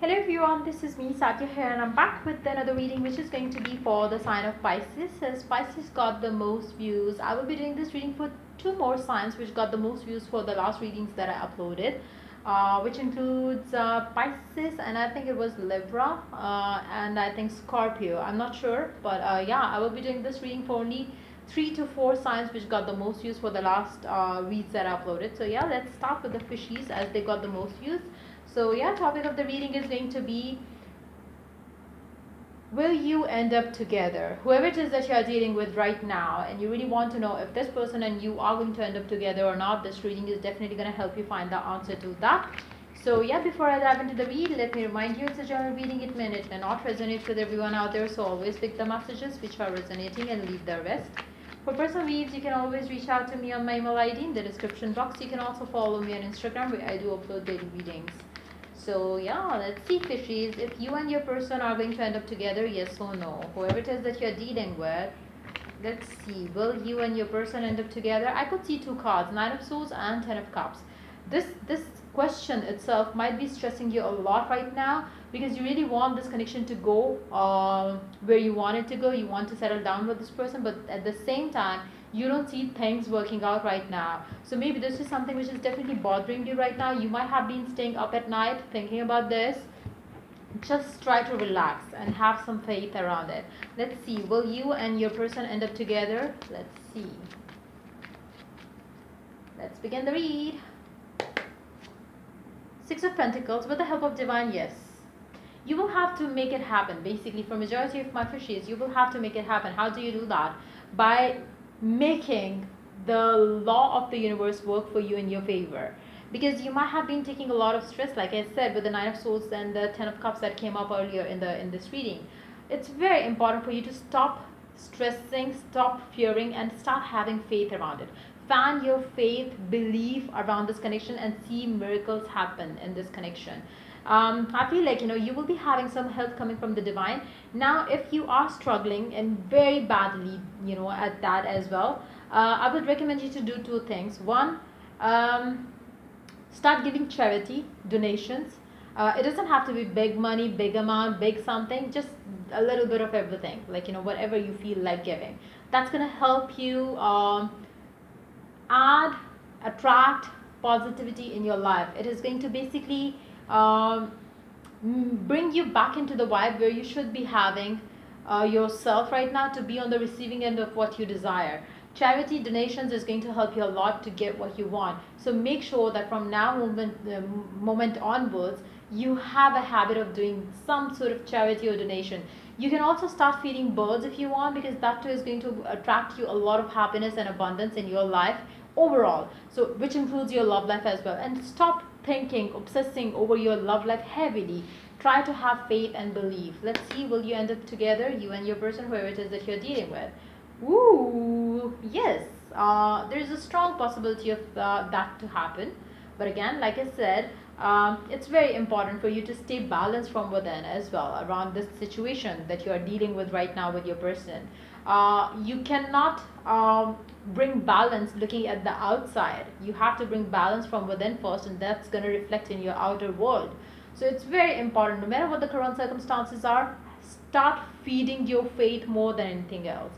Hello everyone, this is me Satya here and I'm back with another reading which is going to be for the sign of Pisces. As Pisces got the most views, I will be doing this reading for two more signs which got the most views for the last readings that I uploaded, which includes Pisces, and I think it was Libra, and I think Scorpio. I'm not sure, but yeah, I will be doing this reading for only 3 to 4 signs which got the most views for the last reads that I uploaded. So yeah, let's start with the fishies as they got the most views. So yeah, topic of the reading is going to be, will you end up together? Whoever it is that you are dealing with right now and you really want to know if this person and you are going to end up together or not, this reading is definitely going to help you find the answer to that. So yeah, before I dive into the read, let me remind you it's a general reading. It may not resonate with everyone out there, so always pick the messages which are resonating and leave the rest. For personal reads, you can always reach out to me on my email ID in the description box. You can also follow me on Instagram where I do upload daily readings. So yeah, let's see, fishies, if you and your person are going to end up together, yes or no. Whoever it is that you're dealing with, let's see, will you and your person end up together? I could see two cards, Nine of Swords and Ten of Cups. This question itself might be stressing you a lot right now because you really want this connection to go where you want it to go. You want to settle down with this person, but at the same time you don't see things working out right now. So maybe this is something which is definitely bothering you right now. You might have been staying up at night thinking about this. Just try to relax and have some faith around it. Let's see, will you and your person end up together? Let's see. Let's begin the read. Six of Pentacles with the help of Divine, yes. You will have to make it happen. Basically, for majority of my fishies, you will have to make it happen. How do you do that? By making the law of the universe work for you in your favor. Because you might have been taking a lot of stress, like I said, with the Nine of Swords and the Ten of Cups that came up earlier in this reading. It's very important for you to stop stressing, stop fearing, and start having faith around it. Fan your faith, belief around this connection, and see miracles happen in this connection. I feel like you will be having some help coming from the divine. Now if you are struggling and very badly at that as well, I would recommend you to do two things. One, start giving charity donations. It doesn't have to be big money, big amount, big something, just a little bit of everything, like whatever you feel like giving. That's going to help you attract positivity in your life. It is going to basically bring you back into the vibe where you should be having yourself right now, to be on the receiving end of what you desire. Charity donations is going to help you a lot to get what you want. So make sure that from now moment onwards, you have a habit of doing some sort of charity or donation. You can also start feeding birds if you want, because that too is going to attract you a lot of happiness and abundance in your life overall, so which includes your love life as well. And stop thinking, obsessing over your love life heavily. Try to have faith and belief. Let's see, will you end up together, you and your person, whoever it is that you're dealing with? Ooh, yes, there's a strong possibility of that to happen. But again, like I said, it's very important for you to stay balanced from within as well around this situation that you are dealing with right now with your person. You cannot bring balance looking at the outside. You have to bring balance from within first, and that's going to reflect in your outer world. So it's very important, no matter what the current circumstances are, start feeding your faith more than anything else.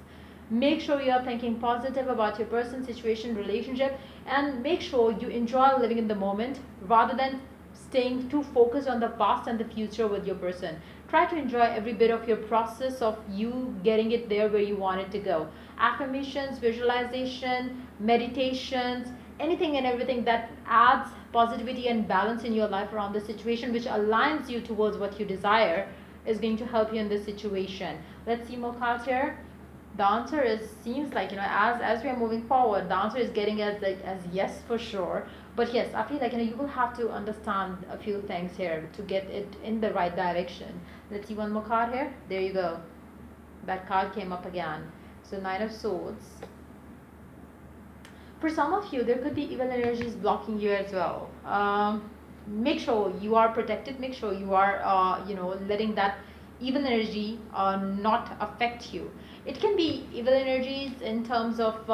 Make sure you are thinking positive about your person, situation, relationship, and make sure you enjoy living in the moment rather than staying too focused on the past and the future with your person. Try to enjoy every bit of your process of you getting it there where you want it to go. Affirmations, visualization, meditations, anything and everything that adds positivity and balance in your life around the situation, which aligns you towards what you desire, is going to help you in this situation. Let's see more cards here. The answer is, seems like as we are moving forward, the answer is getting as yes for sure. But yes, I feel like you will have to understand a few things here to get it in the right direction. Let's see one more card here. There you go, that card came up again. So Nine of Swords. For some of you, there could be evil energies blocking you as well. Make sure you are protected. Make sure you are letting that evil energy not affect you. It can be evil energies in terms of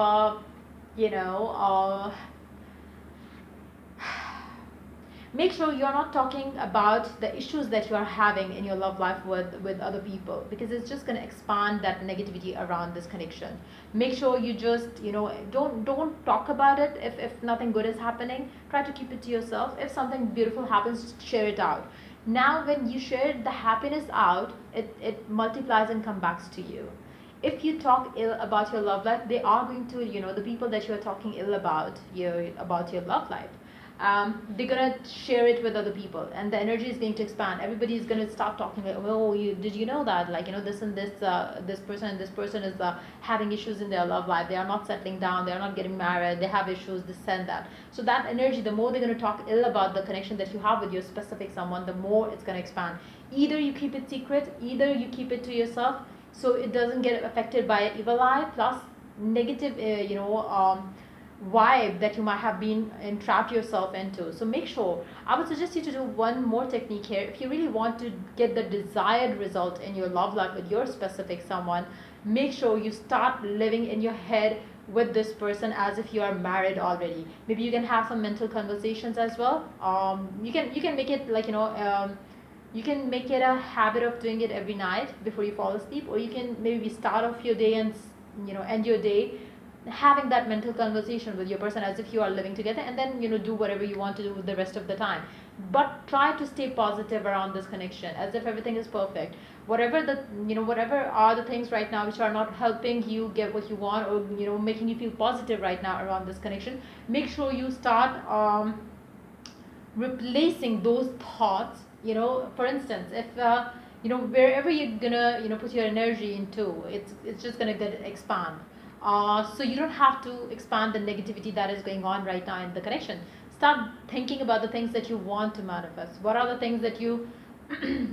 make sure you're not talking about the issues that you are having in your love life with other people, because it's just going to expand that negativity around this connection. Make sure you just, don't talk about it. If nothing good is happening, try to keep it to yourself. If something beautiful happens, share it out. Now when you share the happiness out, it multiplies and comes back to you. If you talk ill about your love life, they are going to, the people that you are talking ill about your love life, they're gonna share it with other people, and the energy is going to expand. Everybody is gonna start talking like, oh, did you know that, like, this and this, this person is having issues in their love life. They are not settling down. They are not getting married. They have issues. This and that. So that energy, the more they're gonna talk ill about the connection that you have with your specific someone, the more it's gonna expand. Either you keep it secret, either you keep it to yourself, so it doesn't get affected by evil eye plus negative, vibe that you might have been entrapped yourself into. So make sure, I would suggest you to do one more technique here. If you really want to get the desired result in your love life with your specific someone, make sure you start living in your head with this person as if you are married already. Maybe you can have some mental conversations as well. You can make it like, you can make it a habit of doing it every night before you fall asleep, or you can maybe start off your day and end your day having that mental conversation with your person as if you are living together, and then do whatever you want to do with the rest of the time. But try to stay positive around this connection as if everything is perfect. Whatever are the things right now which are not helping you get what you want, or making you feel positive right now around this connection, make sure you start replacing those thoughts. For instance, if wherever you're gonna put your energy into, it's just gonna get expand. So you don't have to expand the negativity that is going on right now in the connection. Start thinking about the things that you want to manifest. What are the things that you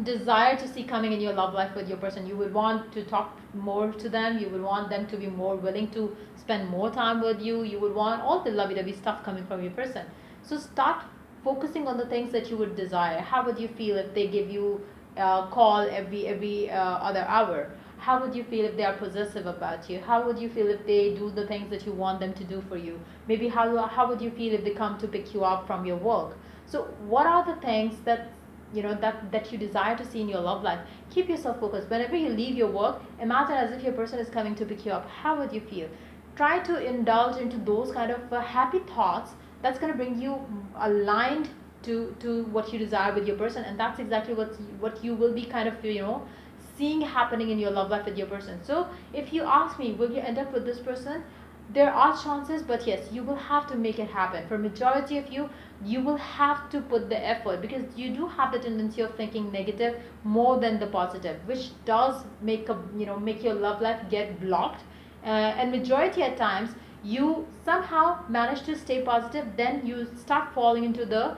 desire to see coming in your love life with your person? You would want to talk more to them. You would want them to be more willing to spend more time with you. You would want all the lovey-dovey stuff coming from your person. So start focusing on the things that you would desire. How would you feel if they give you a call every other hour? How would you feel if they are possessive about you? How would you feel if they do the things that you want them to do for you? Maybe how would you feel if they come to pick you up from your work? So what are the things that that you desire to see in your love life? Keep yourself focused. Whenever you leave your work, imagine as if your person is coming to pick you up. How would you feel? Try to indulge into those kind of happy thoughts. That's going to bring you aligned to what you desire with your person, and that's exactly what you will be kind of seeing happening in your love life with your person. So if you ask me, will you end up with this person? There are chances, but yes, you will have to make it happen. For majority of you will have to put the effort, because you do have the tendency of thinking negative more than the positive, which does make your love life get blocked. And majority at times you somehow manage to stay positive, then you start falling into the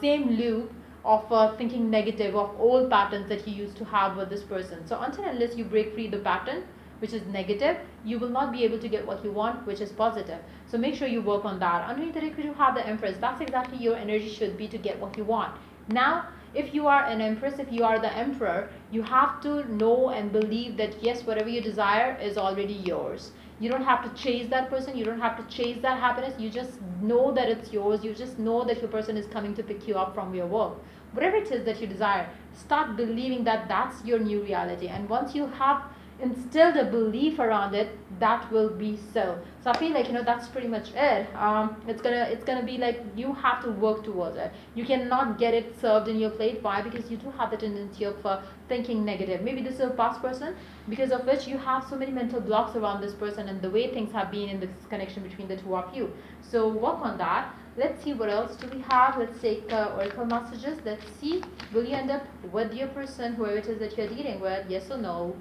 same loop of thinking negative, of old patterns that you used to have with this person. So until unless you break free the pattern which is negative, you will not be able to get what you want, which is positive. So make sure you work on that. Underneath it, you have the Empress. That's exactly your energy should be to get what you want. Now, if you are an Empress, if you are the Emperor, you have to know and believe that yes, whatever you desire is already yours. You don't have to chase that person. You don't have to chase that happiness. You just know that it's yours. You just know that your person is coming to pick you up from your work. Whatever it is that you desire, start believing that that's your new reality. And once you have instilled a belief around it, that will be so. So I feel like that's pretty much it. It's gonna be like you have to work towards it. You cannot get it served in your plate. Why? Because you do have the tendency of thinking negative. Maybe this is a past person, because of which you have so many mental blocks around this person and the way things have been in this connection between the two of you. So work on that. Let's see what else do we have. Let's take oracle messages. Let's see, will you end up with your person, whoever it is that you're dealing with? Yes or no?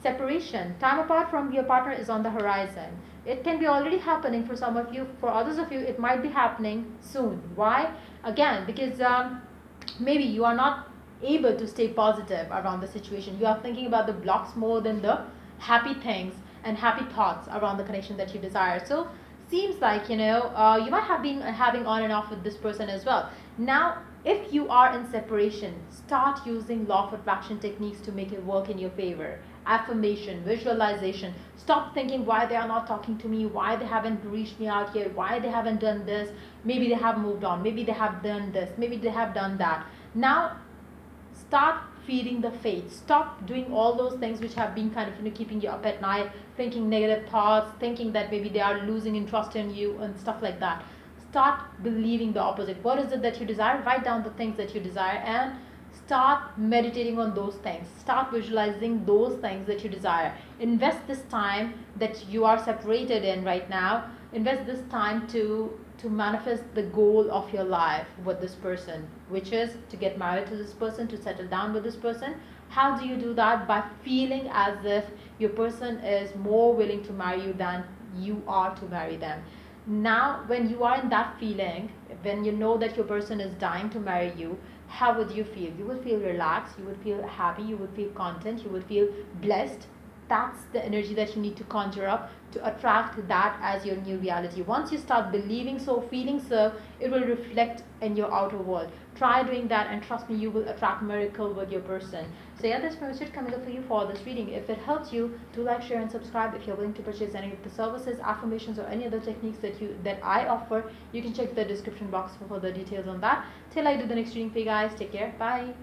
Separation, time apart from your partner is on the horizon. It can be already happening for some of you. For others of you, it might be happening soon. Why? Again, because maybe you are not able to stay positive around the situation. You are thinking about the blocks more than the happy things and happy thoughts around the connection that you desire. So seems like you might have been having on and off with this person as well. Now, if you are in separation, start using law of attraction techniques to make it work in your favor. affirmation, visualization. Stop thinking why they are not talking to me, why they haven't reached me out yet, why they haven't done this. Maybe they have moved on, maybe they have done this, maybe they have done that. Now start feeding the faith. Stop doing all those things which have been kind of, keeping you up at night, thinking negative thoughts, thinking that maybe they are losing interest in you and stuff like that. Start believing the opposite. What is it that you desire? Write down the things that you desire and start meditating on those things. Start visualizing those things that you desire. Invest this time that you are separated in right now. Invest this time to manifest the goal of your life with this person, which is to get married to this person, to settle down with this person. How do you do that? By feeling as if your person is more willing to marry you than you are to marry them. Now when you are in that feeling, when you know that your person is dying to marry you, how would you feel? You would feel relaxed, you would feel happy, you would feel content, you would feel blessed. That's the energy that you need to conjure up to attract that as your new reality. Once you start believing so, feeling so, it will reflect in your outer world. Try doing that and trust me, you will attract miracle with your person. So yeah, that's pretty much coming up for you for this reading. If it helps you, do like, share and subscribe. If you're willing to purchase any of the services, affirmations or any other techniques that I offer, you can check the description box for further details on that. Till I do the next reading for you guys, take care, bye.